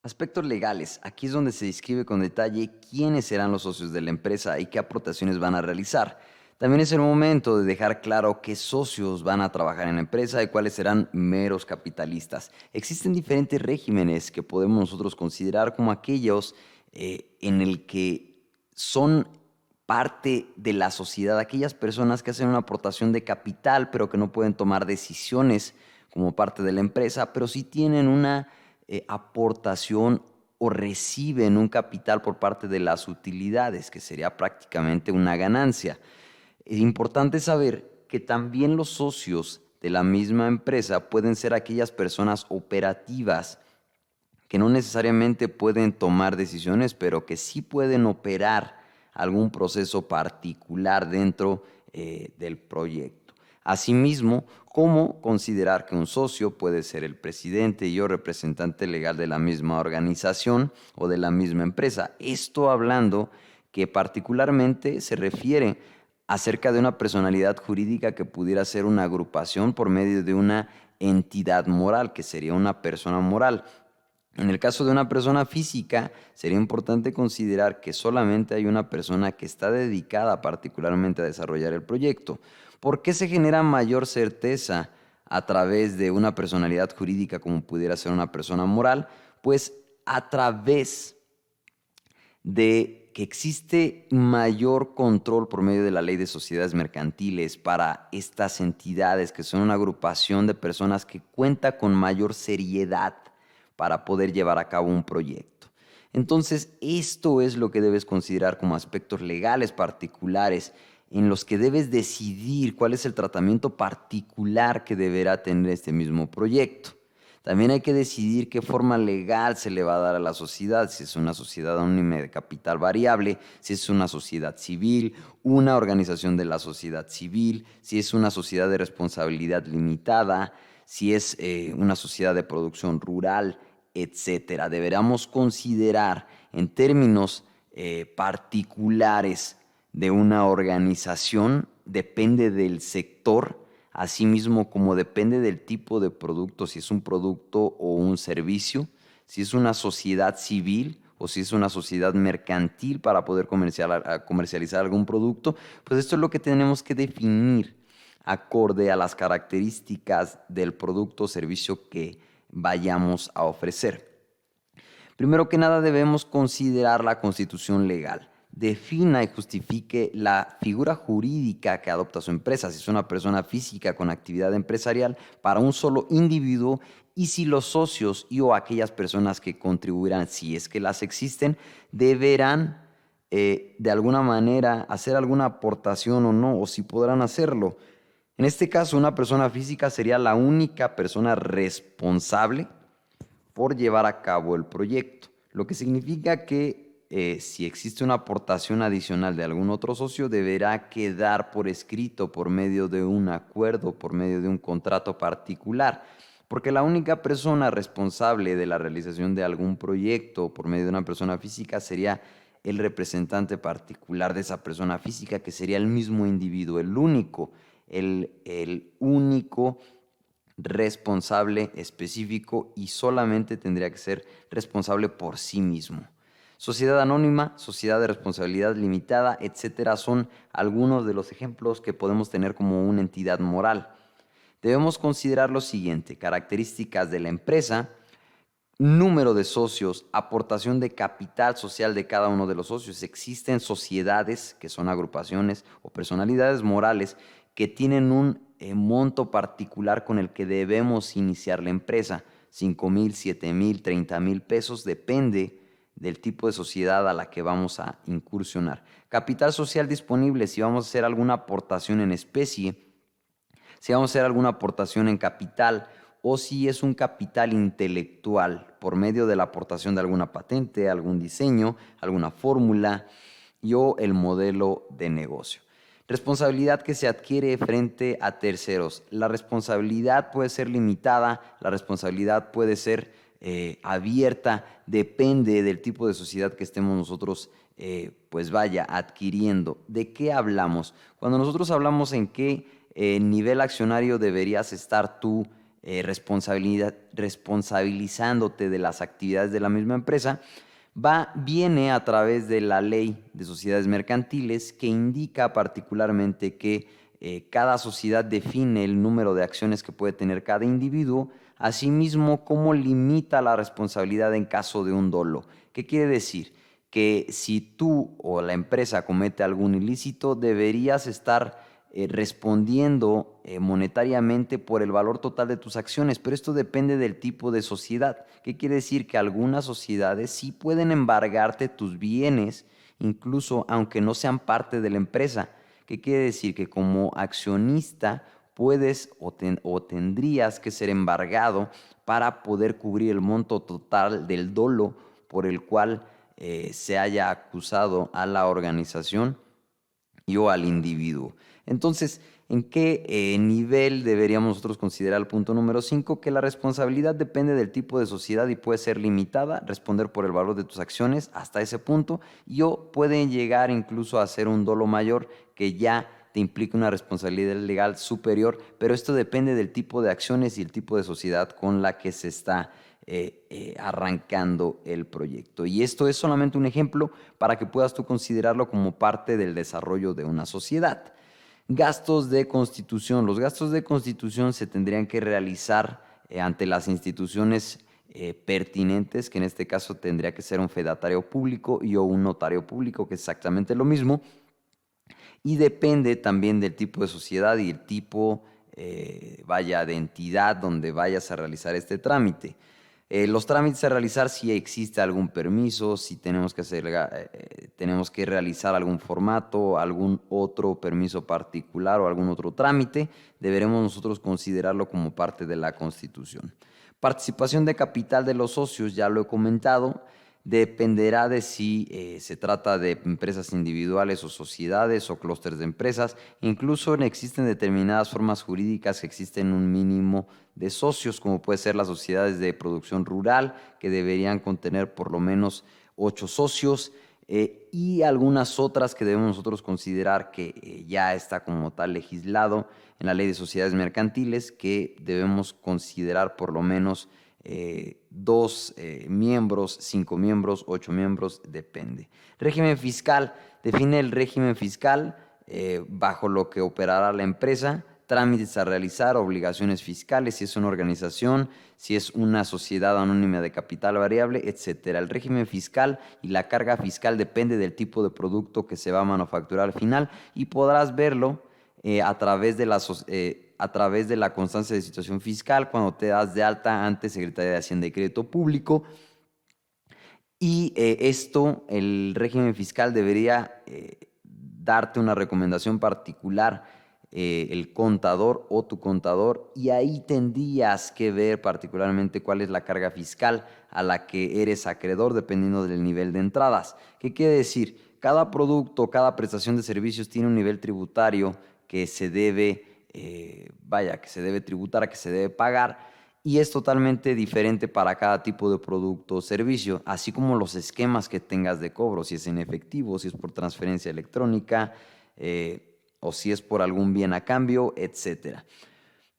Aspectos legales. Aquí es donde se describe con detalle quiénes serán los socios de la empresa y qué aportaciones van a realizar. También es el momento de dejar claro qué socios van a trabajar en la empresa y cuáles serán meros capitalistas. Existen diferentes regímenes que podemos nosotros considerar como aquellos en el que son parte de la sociedad, aquellas personas que hacen una aportación de capital, pero que no pueden tomar decisiones como parte de la empresa, pero sí tienen una aportación o reciben un capital por parte de las utilidades, que sería prácticamente una ganancia. Es importante saber que también los socios de la misma empresa pueden ser aquellas personas operativas que no necesariamente pueden tomar decisiones, pero que sí pueden operar algún proceso particular dentro del proyecto. Asimismo, ¿cómo considerar que un socio puede ser el presidente y o representante legal de la misma organización o de la misma empresa? Esto hablando que particularmente se refiere acerca de una personalidad jurídica que pudiera ser una agrupación por medio de una entidad moral, que sería una persona moral. En el caso de una persona física, sería importante considerar que solamente hay una persona que está dedicada particularmente a desarrollar el proyecto. ¿Por qué se genera mayor certeza a través de una personalidad jurídica como pudiera ser una persona moral? Pues a través de que existe mayor control por medio de la ley de sociedades mercantiles para estas entidades que son una agrupación de personas que cuenta con mayor seriedad para poder llevar a cabo un proyecto. Entonces, esto es lo que debes considerar como aspectos legales particulares en los que debes decidir cuál es el tratamiento particular que deberá tener este mismo proyecto. También hay que decidir qué forma legal se le va a dar a la sociedad, si es una sociedad anónima de capital variable, si es una sociedad civil, una organización de la sociedad civil, si es una sociedad de responsabilidad limitada, si es una sociedad de producción rural, etcétera. Deberíamos considerar en términos particulares de una organización, depende del sector, asimismo como depende del tipo de producto, si es un producto o un servicio, si es una sociedad civil o si es una sociedad mercantil para poder comercializar algún producto, pues esto es lo que tenemos que definir acorde a las características del producto o servicio que vayamos a ofrecer. Primero que nada debemos considerar la constitución legal. Defina y justifique la figura jurídica que adopta su empresa, si es una persona física con actividad empresarial para un solo individuo y si los socios y o aquellas personas que contribuirán, si es que las existen, deberán de alguna manera hacer alguna aportación o no, o si podrán hacerlo. En este caso, una persona física sería la única persona responsable por llevar a cabo el proyecto, lo que significa que si existe una aportación adicional de algún otro socio, deberá quedar por escrito por medio de un acuerdo, por medio de un contrato particular, porque la única persona responsable de la realización de algún proyecto por medio de una persona física sería el representante particular de esa persona física, que sería el mismo individuo, el único responsable específico y solamente tendría que ser responsable por sí mismo. Sociedad anónima, sociedad de responsabilidad limitada, etcétera, son algunos de los ejemplos que podemos tener como una entidad moral. Debemos considerar lo siguiente: características de la empresa, número de socios, aportación de capital social de cada uno de los socios. Existen sociedades que son agrupaciones o personalidades morales que tienen un monto particular con el que debemos iniciar la empresa. 5,000, 7,000, 30,000 pesos, depende del tipo de sociedad a la que vamos a incursionar. Capital social disponible, si vamos a hacer alguna aportación en especie, si vamos a hacer alguna aportación en capital o si es un capital intelectual por medio de la aportación de alguna patente, algún diseño, alguna fórmula y o el modelo de negocio. Responsabilidad que se adquiere frente a terceros. La responsabilidad puede ser limitada, la responsabilidad puede ser abierta, depende del tipo de sociedad que estemos nosotros pues vaya adquiriendo. ¿De qué hablamos? Cuando nosotros hablamos en qué nivel accionario deberías estar tú responsabilizándote de las actividades de la misma empresa, viene a través de la ley de sociedades mercantiles, que indica particularmente que cada sociedad define el número de acciones que puede tener cada individuo, asimismo cómo limita la responsabilidad en caso de un dolo. ¿Qué quiere decir? Que si tú o la empresa comete algún ilícito, deberías estar respondiendo monetariamente por el valor total de tus acciones, pero esto depende del tipo de sociedad. ¿Qué quiere decir? Que algunas sociedades sí pueden embargarte tus bienes, incluso aunque no sean parte de la empresa. ¿Qué quiere decir? Que como accionista puedes o tendrías que ser embargado para poder cubrir el monto total del dolo por el cual se haya acusado a la organización y o al individuo. Entonces, ¿en qué nivel deberíamos nosotros considerar el punto número 5? Que la responsabilidad depende del tipo de sociedad y puede ser limitada, responder por el valor de tus acciones hasta ese punto, y o pueden llegar incluso a ser un dolo mayor que ya te implica una responsabilidad legal superior, pero esto depende del tipo de acciones y el tipo de sociedad con la que se está arrancando el proyecto. Y esto es solamente un ejemplo para que puedas tú considerarlo como parte del desarrollo de una sociedad. Gastos de constitución. Los gastos de constitución se tendrían que realizar ante las instituciones pertinentes, que en este caso tendría que ser un fedatario público y o un notario público, que es exactamente lo mismo. Y depende también del tipo de sociedad y el tipo, de entidad donde vayas a realizar este trámite. Los trámites a realizar, si existe algún permiso, si tenemos que realizar algún formato, algún otro permiso particular o algún otro trámite, deberemos nosotros considerarlo como parte de la Constitución. Participación de capital de los socios, ya lo he comentado. Dependerá de si se trata de empresas individuales o sociedades o clústeres de empresas. Incluso existen determinadas formas jurídicas que existen un mínimo de socios, como puede ser las sociedades de producción rural, que deberían contener por lo menos 8 socios, y algunas otras que debemos nosotros considerar que ya está como tal legislado en la Ley de Sociedades Mercantiles, que debemos considerar por lo menos 2 miembros, 5 miembros, 8 miembros, depende. Régimen fiscal. Define el régimen fiscal bajo lo que operará la empresa, trámites a realizar, obligaciones fiscales, si es una organización, si es una sociedad anónima de capital variable, etcétera. El régimen fiscal y la carga fiscal depende del tipo de producto que se va a manufacturar al final, y podrás verlo a través de la constancia de situación fiscal cuando te das de alta ante Secretaría de Hacienda y Crédito Público. Y el régimen fiscal debería darte una recomendación particular el contador o tu contador, y ahí tendrías que ver particularmente cuál es la carga fiscal a la que eres acreedor dependiendo del nivel de entradas. ¿Qué quiere decir? Cada producto, cada prestación de servicios tiene un nivel tributario que se debe, que se debe tributar, que se debe pagar, y es totalmente diferente para cada tipo de producto o servicio, así como los esquemas que tengas de cobro, si es en efectivo, si es por transferencia electrónica, o si es por algún bien a cambio, etc.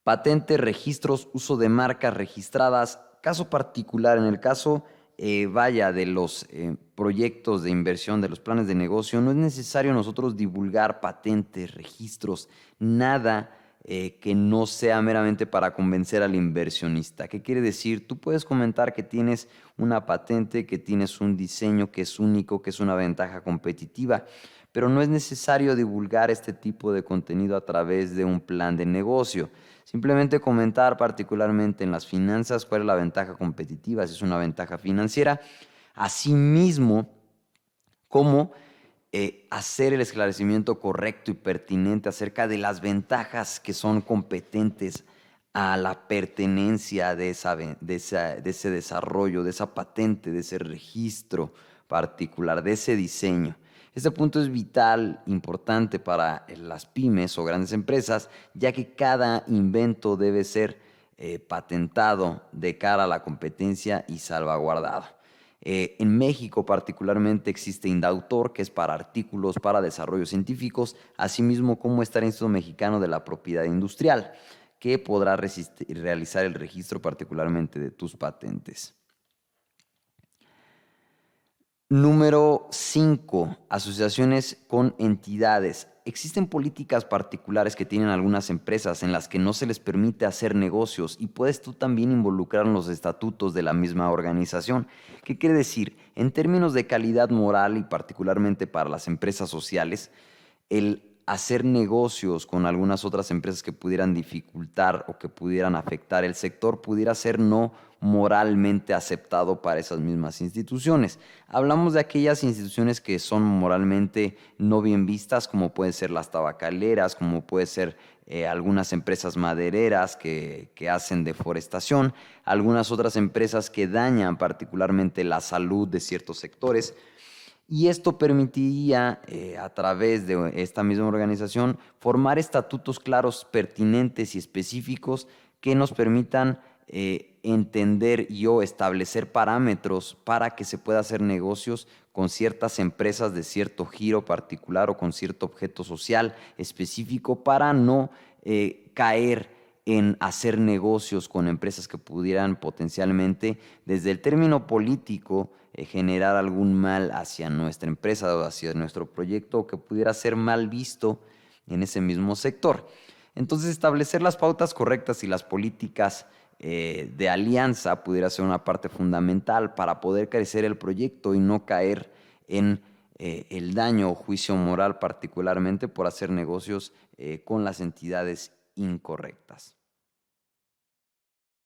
Patentes, registros, uso de marcas registradas. Caso particular, en el caso de los proyectos de inversión, de los planes de negocio, no es necesario nosotros divulgar patentes, registros, nada que no sea meramente para convencer al inversionista. ¿Qué quiere decir? Tú puedes comentar que tienes una patente, que tienes un diseño que es único, que es una ventaja competitiva, pero no es necesario divulgar este tipo de contenido a través de un plan de negocio. Simplemente comentar particularmente en las finanzas cuál es la ventaja competitiva, si es una ventaja financiera. Asimismo, cómo hacer el esclarecimiento correcto y pertinente acerca de las ventajas que son competentes a la pertenencia de ese desarrollo, de esa patente, de ese registro particular, de ese diseño. Este punto es vital, importante para las pymes o grandes empresas, ya que cada invento debe ser patentado de cara a la competencia y salvaguardado. En México particularmente existe Indautor, que es para artículos, para desarrollos científicos, asimismo como está el Instituto Mexicano de la Propiedad Industrial, que podrá realizar el registro particularmente de tus patentes. Número 5. Asociaciones con entidades. Existen políticas particulares que tienen algunas empresas en las que no se les permite hacer negocios y puedes tú también involucrar en los estatutos de la misma organización. ¿Qué quiere decir? En términos de calidad moral y particularmente para las empresas sociales, el hacer negocios con algunas otras empresas que pudieran dificultar o que pudieran afectar el sector pudiera ser no moralmente aceptado para esas mismas instituciones. Hablamos de aquellas instituciones que son moralmente no bien vistas, como pueden ser las tabacaleras, como puede ser algunas empresas madereras que hacen deforestación, algunas otras empresas que dañan particularmente la salud de ciertos sectores. Y esto permitiría, a través de esta misma organización, formar estatutos claros, pertinentes y específicos que nos permitan entender y o establecer parámetros para que se pueda hacer negocios con ciertas empresas de cierto giro particular o con cierto objeto social específico para no caer en hacer negocios con empresas que pudieran potencialmente, desde el término político, generar algún mal hacia nuestra empresa o hacia nuestro proyecto o que pudiera ser mal visto en ese mismo sector. Entonces, establecer las pautas correctas y las políticas de alianza pudiera ser una parte fundamental para poder crecer el proyecto y no caer en el daño o juicio moral, particularmente por hacer negocios con las entidades incorrectas.